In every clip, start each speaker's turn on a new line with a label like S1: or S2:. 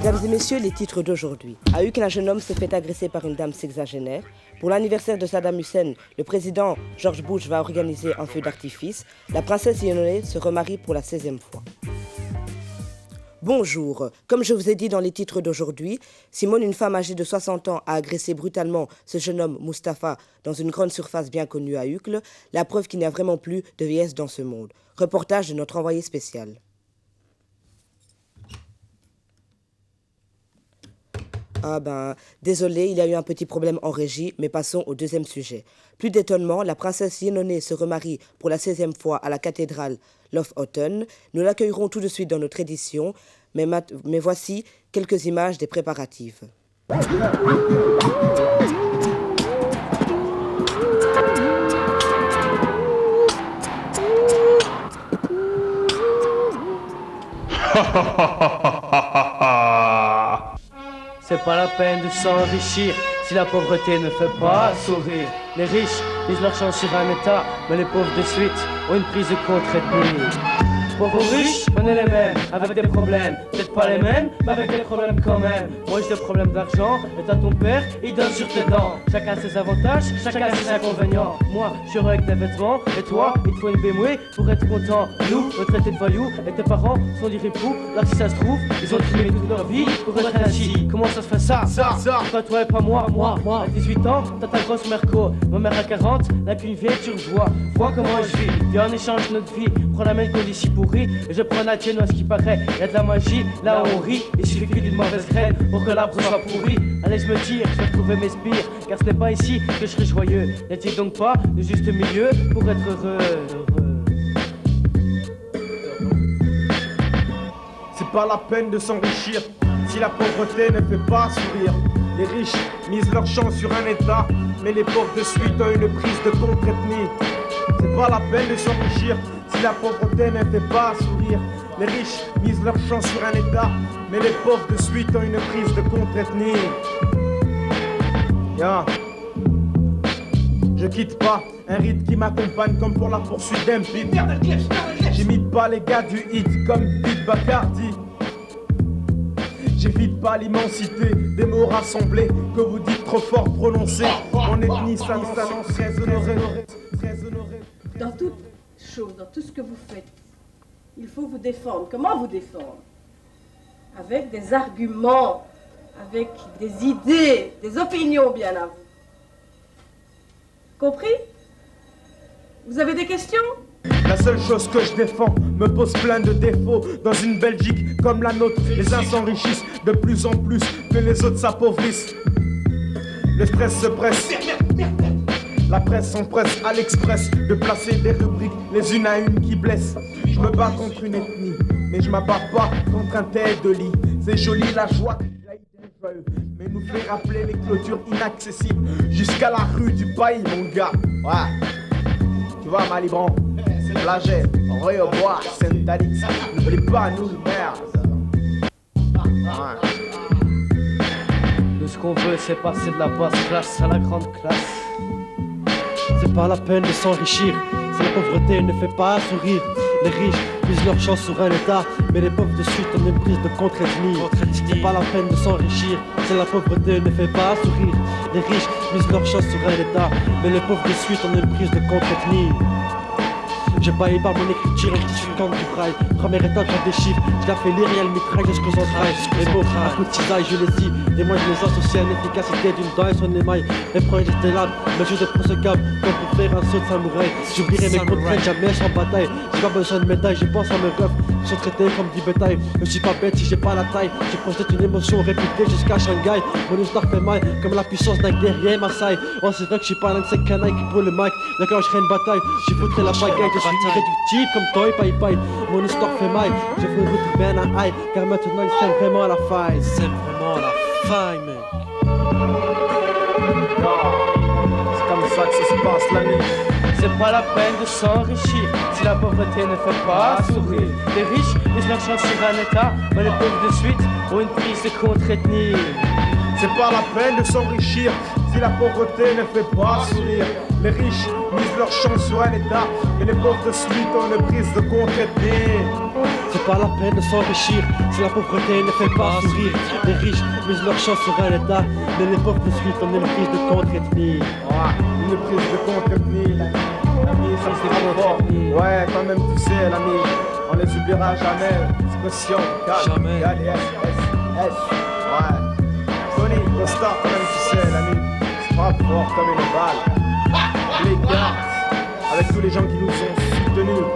S1: Mesdames et messieurs, les titres d'aujourd'hui. À Uccle, un jeune homme s'est fait agresser par une dame sexagénaire. Pour l'anniversaire de Saddam Hussein, le président George Bush va organiser un feu d'artifice. La princesse Yénoné se remarie pour la 16e fois. Bonjour. Comme je vous ai dit dans les titres d'aujourd'hui, Simone, une femme âgée de 60 ans, a agressé brutalement ce jeune homme, Mustapha, dans une grande surface bien connue à Uccle. La preuve qu'il n'y a vraiment plus de vieillesse dans ce monde. Reportage de notre envoyé spécial. Désolé, il y a eu un petit problème en régie, mais passons au deuxième sujet. Plus d'étonnement, la princesse Yénoné se remarie pour la 16e fois à la cathédrale Lofoten. Nous l'accueillerons tout de suite dans notre édition, mais voici quelques images des préparatifs.
S2: C'est pas la peine de s'enrichir si la pauvreté ne fait pas sourire. Les riches misent leur chance sur un état, mais les pauvres de suite ont une prise de contre-ethnie. Pauvres ou riches, on est les mêmes, avec des problèmes. Peut-être pas les mêmes, mais avec des problèmes quand même. Moi j'ai des problèmes d'argent, et t'as ton père, il donne sur tes dents. Chacun ses avantages, chacun ses inconvénients. Moi, je suis heureux avec des vêtements, et toi, il te faut une BMW pour être content. Nous, on traitait de voyous, et tes parents sont des ripoux. Là si ça se trouve, ils ont trimé toute leur vie pour être ainsi. Comment ça se fait ça? Pas toi et pas moi. À 18 ans, t'as ta grosse merco. Ma mère à 40, n'a qu'une vieille turbois. Vois comment je vis, viens en échange de notre vie. Prends la main qu'on ici pourri, et je prends la tienne à ce qui paraît. Y'a de la magie, là on rit. Il suffit que d'une mauvaise graine pour que l'arbre soit pourri. Allez je me tire, je vais retrouver mes spires, car ce n'est pas ici que je serai joyeux. N'est-il donc pas le juste milieu pour être heureux?
S3: C'est pas la peine de s'enrichir si la pauvreté ne fait pas sourire. Les riches misent leur chance sur un état, mais les pauvres de suite ont une prise de contre-ethnie. C'est pas la peine de s'enrichir si la pauvreté ne fait pas sourire. Les riches misent leur chance sur un état, mais les pauvres de suite ont une prise de contre-ethnie. Je quitte pas un rythme qui m'accompagne comme pour la poursuite d'un beat. J'imite pas les gars du hit comme Beat Bacardi. J'évite pas l'immensité des mots rassemblés que vous dites trop fort prononcés. Mon ethnie s'annonce très honorée.
S4: Dans toute chose, dans tout ce que vous faites, il faut vous défendre. Comment vous défendre? Avec des arguments, avec des idées, des opinions bien à vous. Compris? Vous avez des questions?
S3: La seule chose que je défends me pose plein de défauts. Dans une Belgique comme la nôtre, les uns s'enrichissent de plus en plus que les autres s'appauvrissent. Le stress se presse, la presse s'empresse à l'express de placer des rubriques les unes à une qui blessent. Je me bats contre une ethnie, mais je m'abats pas contre un tête de lit. C'est joli la joie, mais nous fait rappeler les clôtures inaccessibles jusqu'à la rue du pays, mon gars. Ouais, tu vois Malibran, Flagey, Réaubois, Saint-Alix, n'oublie pas nous, merde. Ouais.
S2: Nous ce qu'on veut c'est passer de la basse classe à la grande classe. C'est pas la peine de s'enrichir si la pauvreté ne fait pas sourire. Les riches misent leur chance sur un état, mais les pauvres de suite ont une prise de contre-ethnie. C'est pas la peine de s'enrichir si la pauvreté ne fait pas sourire. Les riches misent leur chance sur un état, mais les pauvres de suite ont une prise de contre-ethnie. J'ai baillé par mon écriture, je suis comme du braille. Premier étage, j'ai des chiffres, je la fais lire et elle mitraille jusqu'aux entrailles. Les mots, à coup de cisaille, je les dis. Et moi, je les associe à l'efficacité d'une dent et son émail. Les premiers j'étais là, mais je prends ce câble comme pour faire un saut de samouraï. J'oublierai mes contraintes, jamais je suis en bataille. J'ai pas besoin de médailles, je pense à mes coffres. Ils sont traités comme du bétail. Je suis pas bête si j'ai pas la taille. Je projette une émotion réputée jusqu'à Shanghai. Mon histoire fait mal, comme la puissance d'un guerrier Maasai. Oh, c'est vrai que je suis pas l'un de ces canailles qui pour le mic. D'accord, je serai une bataille, j'y foutrai la pagaille. Je suis irréductible comme toi et paille. Mon histoire fait mal, je veux retrouver un high. Car maintenant il sème vraiment la faille. C'est vraiment la faille, mec.
S3: C'est comme ça que ça se passe la nuit.
S2: C'est pas la peine de s'enrichir si la pauvreté ne fait pas sourire. Les riches misent leur chance sur un état, mais les pauvres de suite ont une prise de contre-ethnie.
S3: C'est pas la peine de s'enrichir Si la pauvreté ne fait pas sourire, les riches misent leur chance sur un état, mais les pauvres de suite ont une prise de contre-ethnie.
S2: C'est pas la peine de s'enrichir si la pauvreté ne fait pas sourire. Les riches misent leur chance sur un état, mais les pauvres de suite ont une prise de contre-ethnie.
S3: Ouais, une prise de contre-ethnie, l'ami, ça c'est trop fort. Ouais, quand même tu sais l'ami, on les oubliera jamais. Expression,
S2: Jamais.
S3: S. Ouais. Tony, Costa, quand même tu sais l'ami, c'est pas fort comme une balle. Les gars, avec tous les gens qui nous ont soutenus.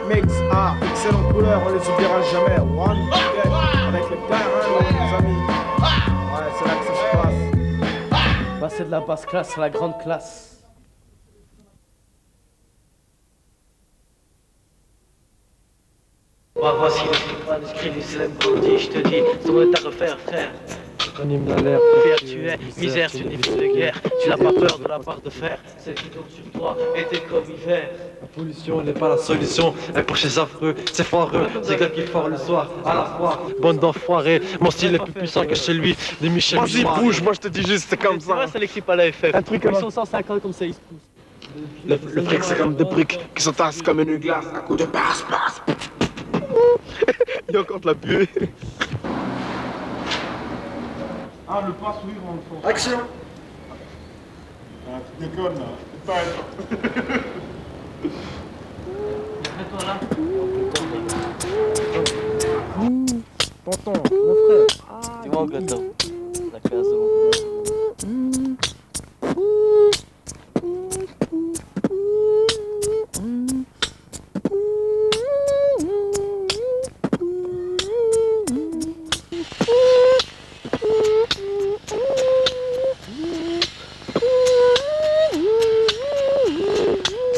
S3: Mix A, excellente couleur, on les oubliera jamais. One, avec les terrains, les amis. Ouais, c'est là que ça se passe.
S2: Passer de la basse classe à la grande classe.
S5: Voici le manuscrit du célèbre Gaudi, je te dis, son est à refaire, frère.
S2: Anime l'alerte.
S5: Fier tu es, misère tu n'es plus de guerre. Tu n'as pas peur de la barre de fer, celle qui tombe sur toi était comme hiver.
S2: La pollution n'est pas la solution, elle pour ces affreux, c'est foireux, ces gars qui forent le soir, à la fois, bande d'enfoirés, mon style est plus puissant que celui de Michel
S3: Vas-y,
S2: Michel.
S3: bouge, moi je te dis juste, c'est comme
S5: Tu vois,
S3: ça.
S5: c'est l'équipe à la FF.
S3: Un truc comme
S5: Ils
S3: ça.
S5: sont 150 comme ça, ils se poussent.
S3: Le fric, c'est comme des briques qui s'entassent comme une glace à coups de passe-passe. Il y a encore de la buée. Ah, le passe, oui, on le fait. Action. Ah, tu déconnes là.
S5: Mets-toi là.
S3: Tonton, mon frère.
S5: Tu vois, Gotham, la case de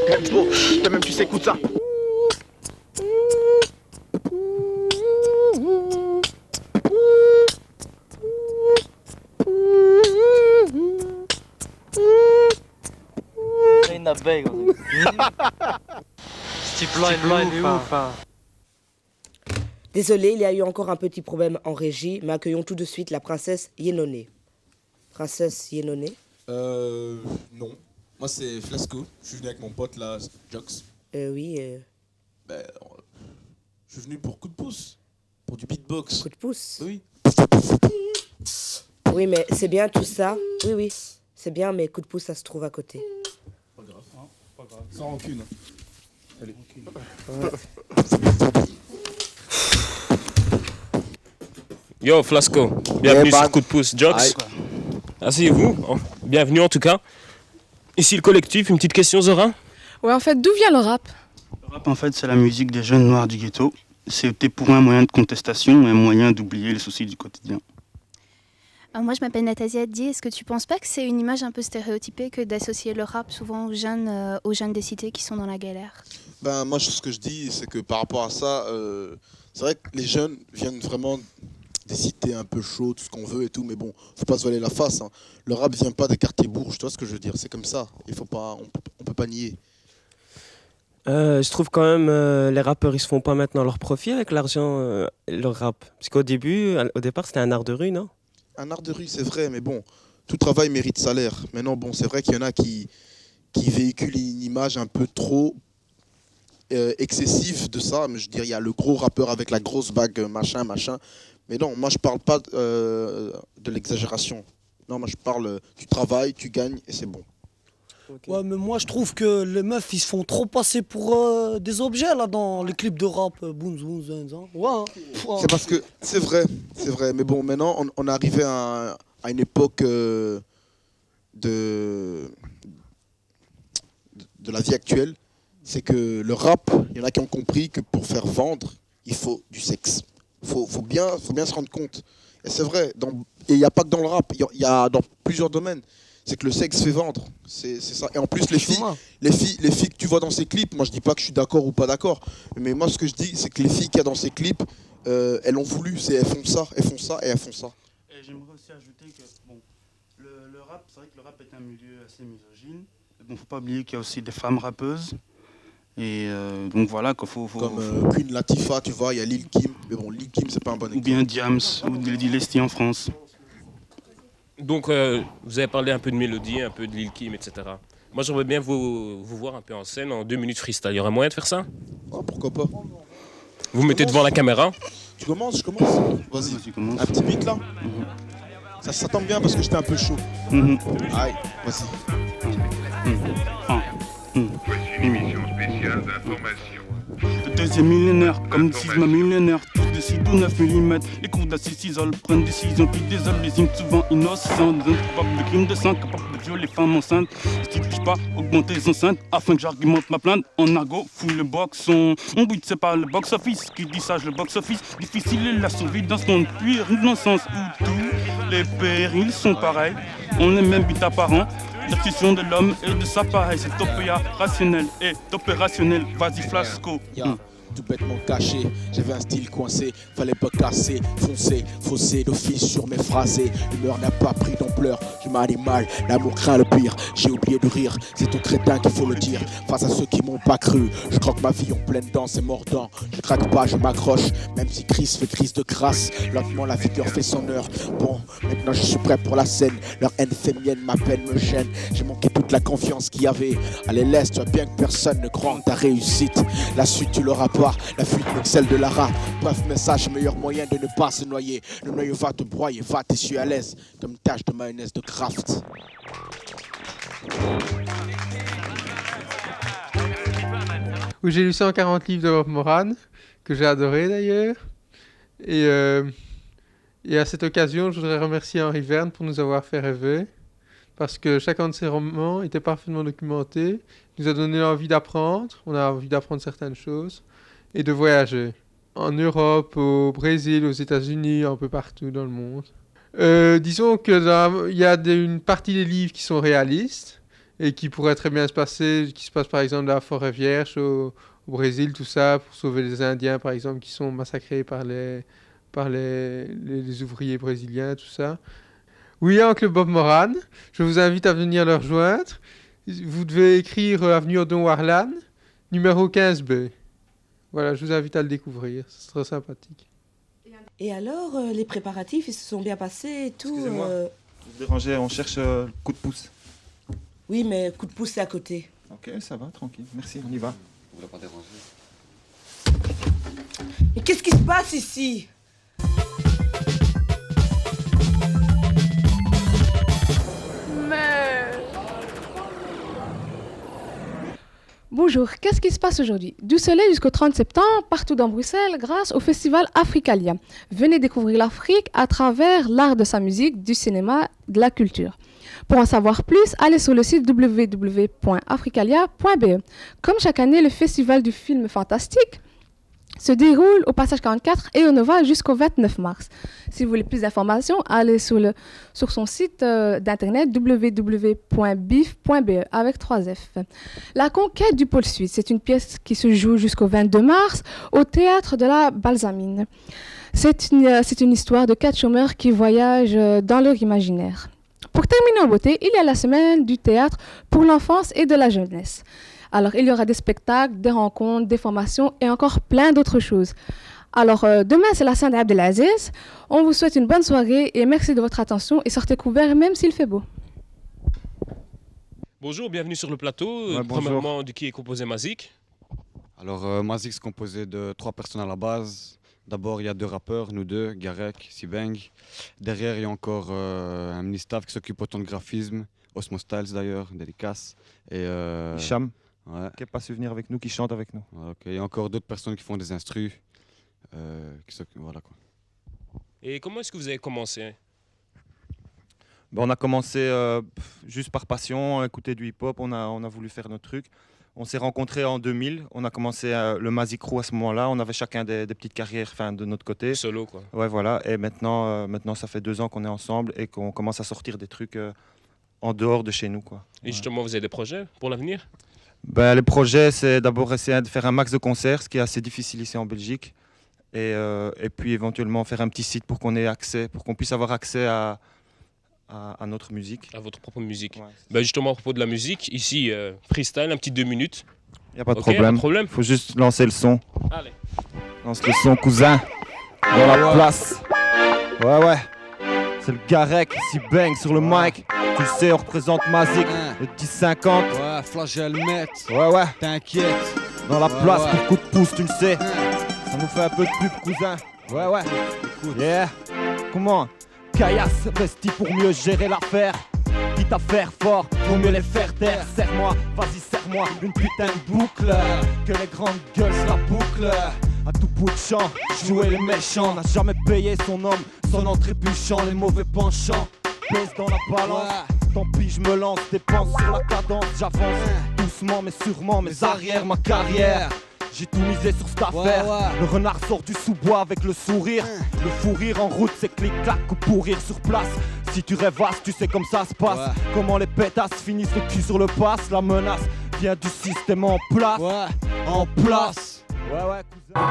S3: Tempo, toi-même tu sais, écoute ça.
S5: une abeille.
S2: Ce type-là, il est ouf, hein.
S1: Désolé, il y a eu encore un petit problème en régie, mais accueillons tout de suite la princesse Yenone. Princesse Yenone.
S6: Non. Moi, c'est Flasco. Je suis venu avec mon pote, là, Jox.
S1: Oui,
S6: Ben, je suis venu pour coup de pouce. Pour du beatbox.
S1: coup de pouce.
S6: Oui.
S1: Oui, mais c'est bien tout ça. Oui, oui, c'est bien, mais coup de pouce, ça se trouve à côté.
S6: Pas grave. Pas grave. Sans rancune. Allez.
S7: Yo Flasco, bienvenue sur Coup de pouce Jox. Asseyez-vous, bienvenue en tout cas. Ici le collectif, une petite question Zora.
S8: Ouais, en fait, d'où vient le rap?
S9: Le rap, en fait, c'est la musique des jeunes noirs du ghetto. C'était pour un moyen de contestation et un moyen d'oublier les soucis du quotidien.
S10: Moi, je m'appelle Natasia Addi. Est-ce que tu penses pas que c'est une image un peu stéréotypée que d'associer le rap souvent aux jeunes des cités qui sont dans la galère?
S6: Ben, moi, ce que je dis, c'est que par rapport à ça, c'est vrai que les jeunes viennent vraiment des cités un peu chaudes, tout ce qu'on veut et tout, mais bon, faut pas se voiler la face, hein. Le rap vient pas des quartiers bourges, tu vois ce que je veux dire, c'est comme ça, il faut pas, on peut pas nier.
S7: Je trouve quand même les rappeurs ils se font pas maintenant leur profit avec l'argent, leur rap. Parce qu'au départ c'était un art de rue, non?
S6: Un art de rue, c'est vrai, mais bon, tout travail mérite salaire. Maintenant, bon, c'est vrai qu'il y en a qui véhiculent une image un peu trop excessive de ça, mais je dirais, il y a le gros rappeur avec la grosse bague, machin. Mais non, moi je parle pas de l'exagération. Non, moi je parle du travail, tu gagnes et c'est bon.
S11: Okay. Ouais, mais moi je trouve que les meufs ils se font trop passer pour des objets là dans les clips de rap. Boum, zoom, zoom, zoom. Ouais, hein.
S6: C'est parce que c'est vrai. Mais bon, maintenant on est arrivé à une époque de la vie actuelle. C'est que le rap, il y en a qui ont compris que pour faire vendre, il faut du sexe. Faut bien se rendre compte. Et c'est vrai, et il n'y a pas que dans le rap, il y a dans plusieurs domaines. C'est que le sexe fait vendre, c'est ça. Et en plus, les filles que tu vois dans ces clips, moi je dis pas que je suis d'accord ou pas d'accord, mais moi ce que je dis, c'est que les filles qu'il y a dans ces clips, elles ont voulu, elles font ça. Et
S9: j'aimerais aussi ajouter que bon, le rap, c'est vrai que le rap est un milieu assez misogyne. Bon, faut pas oublier qu'il y a aussi des femmes rappeuses. Et donc voilà qu'il faut...
S6: Comme Queen Latifah, tu vois, il y a Lil Kim. Mais bon, Lil Kim, c'est pas un bon exemple.
S9: Ou bien Diams, ou Lil Leslie en France.
S7: Donc, vous avez parlé un peu de mélodie, un peu de Lil Kim, etc. Moi, j'aimerais bien vous voir un peu en scène en 2 minutes freestyle. Il y aurait moyen de faire ça?
S6: Oh, pourquoi pas.
S7: Vous me mettez devant la caméra.
S6: Tu commences, je commence. Vas-y,
S9: commence.
S6: Un petit beat là. Ça tombe bien parce que j'étais un peu chaud. Aïe, vas-y.
S12: Émission spéciale d'information.
S9: Le deuxième millénaire, comme le sisme millénaire, tous des 6 ou 9 mm. Les cours d'assises s'isolent, prennent décision qui désolent les hymnes souvent innocents. Des incapables de crimes de sang, capables de violer les femmes enceintes. Si tu pas, augmenter les enceintes afin que j'argumente ma plainte. En argot, fou le boxon. Mon but c'est pas le box-office, qui dit sage le box-office. Difficile est la survie dans ce monde pur, innocence où tous les périls sont pareils. On les mêmes buts apparents. L'obsession de l'homme et de sa pareille, c'est topéa rationnel et opérationnel. Vas-y, Flasco.
S6: Tout bêtement caché, j'avais un style coincé, fallait pas casser, foncer, fausser d'office sur mes phrasés. L'humeur n'a pas pris d'ampleur, je m'anime mal, l'amour craint le pire, j'ai oublié de rire, c'est au crétin qu'il faut le dire. Face à ceux qui m'ont pas cru, je croque ma vie en pleine danse et mordant. Je craque pas, je m'accroche, même si crise fait crise de grâce. Lentement la vigueur fait son heure. Bon, maintenant je suis prêt pour la scène, leur haine fait mienne, ma peine me gêne. J'ai manqué toute la confiance qu'il y avait. Allez laisse, tu vois bien que personne ne croit en ta réussite. La suite tu l'auras pas. La fuite n'est que celle de Lara. Bref, message, meilleur moyen de ne pas se noyer. Le noyau va te broyer, va t'essuyer à l'aise comme une tache de mayonnaise de Kraft.
S13: Où j'ai lu 140 livres de Bob Moran, que j'ai adoré d'ailleurs. Et à cette occasion, je voudrais remercier Henri Verne pour nous avoir fait rêver. Parce que chacun de ses romans était parfaitement documenté. Il nous a donné envie d'apprendre. On a envie d'apprendre certaines choses. Et de voyager en Europe, au Brésil, aux États-Unis, un peu partout dans le monde. Disons qu'il y a une partie des livres qui sont réalistes et qui pourraient très bien se passer, qui se passe par exemple dans la forêt vierge au Brésil, tout ça, pour sauver les Indiens par exemple qui sont massacrés par les ouvriers brésiliens, tout ça. Oui, Oncle Bob Moran, je vous invite à venir le rejoindre. Vous devez écrire Avenue Odon Warlan, numéro 15B. Voilà, je vous invite à le découvrir, c'est très sympathique.
S1: Et alors, les préparatifs, ils se sont bien passés et tout.
S14: Excusez-moi, vous dérangez, on cherche coup de pouce.
S1: Oui, mais coup de pouce, c'est à côté.
S14: Ok, ça va, tranquille, merci, on y va.
S15: On ne voulait pas déranger.
S1: Mais qu'est-ce qui se passe ici ?
S8: Bonjour, qu'est-ce qui se passe aujourd'hui? Du soleil jusqu'au 30 septembre, partout dans Bruxelles, grâce au festival Africalia. Venez découvrir l'Afrique à travers l'art de sa musique, du cinéma, de la culture. Pour en savoir plus, allez sur le site www.africalia.be. Comme chaque année, le festival du film fantastique se déroule au Passage 44 et au Nova jusqu'au 29 mars. Si vous voulez plus d'informations, allez sur son site d'internet www.bif.be avec 3F. La conquête du pôle sud, c'est une pièce qui se joue jusqu'au 22 mars au théâtre de la Balsamine. C'est une histoire de 4 chômeurs qui voyagent dans leur imaginaire. Pour terminer en beauté, il y a la semaine du théâtre pour l'enfance et de la jeunesse. Alors, il y aura des spectacles, des rencontres, des formations et encore plein d'autres choses. Alors, demain, c'est la Saint Abdelaziz. On vous souhaite une bonne soirée et merci de votre attention et sortez couverts même s'il fait beau.
S7: Bonjour, bienvenue sur le plateau. Premièrement, de qui est composé Mazik?
S15: Alors, Mazik se composait de 3 personnes à la base. D'abord, il y a 2 rappeurs, nous 2, Garek, Sibeng. Derrière, il y a encore un mini-staff qui s'occupe autant de graphisme, Osmo Styles d'ailleurs, Dédicace. Et
S14: Hicham,
S15: ouais.
S14: qui n'est pas su venir avec nous, qui chante avec nous.
S15: Okay. Il y a encore d'autres personnes qui font des instrus. Voilà, quoi.
S7: Et comment est-ce que vous avez commencé?
S14: On a commencé juste par passion, écouter du hip-hop, on a voulu faire notre truc. On s'est rencontrés en 2000, on a commencé le Mazik Crew à ce moment-là, on avait chacun des petites carrières de notre côté.
S7: Solo quoi.
S14: Ouais voilà, et maintenant ça fait 2 ans qu'on est ensemble et qu'on commence à sortir des trucs en dehors de chez nous, quoi.
S7: Et justement, vous avez des projets pour l'avenir?
S14: Les projets, c'est d'abord essayer de faire un max de concerts, ce qui est assez difficile ici en Belgique. Et puis éventuellement faire un petit site pour qu'on ait accès, pour qu'on puisse avoir accès à notre musique.
S7: À votre propre musique. Ouais, justement, à propos de la musique, ici, freestyle, un petit 2 minutes.
S14: Il n'y a pas de problème. Il faut juste lancer le son.
S7: Allez.
S14: Lance le son, cousin. Dans la place. Ouais. C'est le Garek, si bang sur le mic. Tu sais, on représente Mazik, le 10-50.
S15: Ouais, flagelle met.
S14: Ouais.
S15: T'inquiète.
S14: Dans la place pour coup de pouce, tu le sais. Ça nous fait un peu de pub, cousin. Ouais. Écoute. Yeah. Comment? Caillasse, vesti pour mieux gérer l'affaire. Quitte à faire fort, vaut mieux les faire taire. Serre-moi, vas-y serre-moi, une putain de boucle. Que les grandes gueules se la bouclent. À tout bout de champ, jouer les méchants. N'a jamais payé son homme, son entrée trébuchant. Les mauvais penchants, pèse dans la balance. Tant pis, je me lance, dépense sur la cadence. J'avance doucement mais sûrement, mes arrières, ma carrière. J'ai tout misé sur cette affaire. Le renard sort du sous-bois avec le sourire. Le fou rire en route, c'est clic-clac ou pourrir sur place. Si tu rêvasses, tu sais comme ça se passe. Comment les pétasses finissent le cul sur le pass. La menace vient du système en place. En place. Ouais, cousin.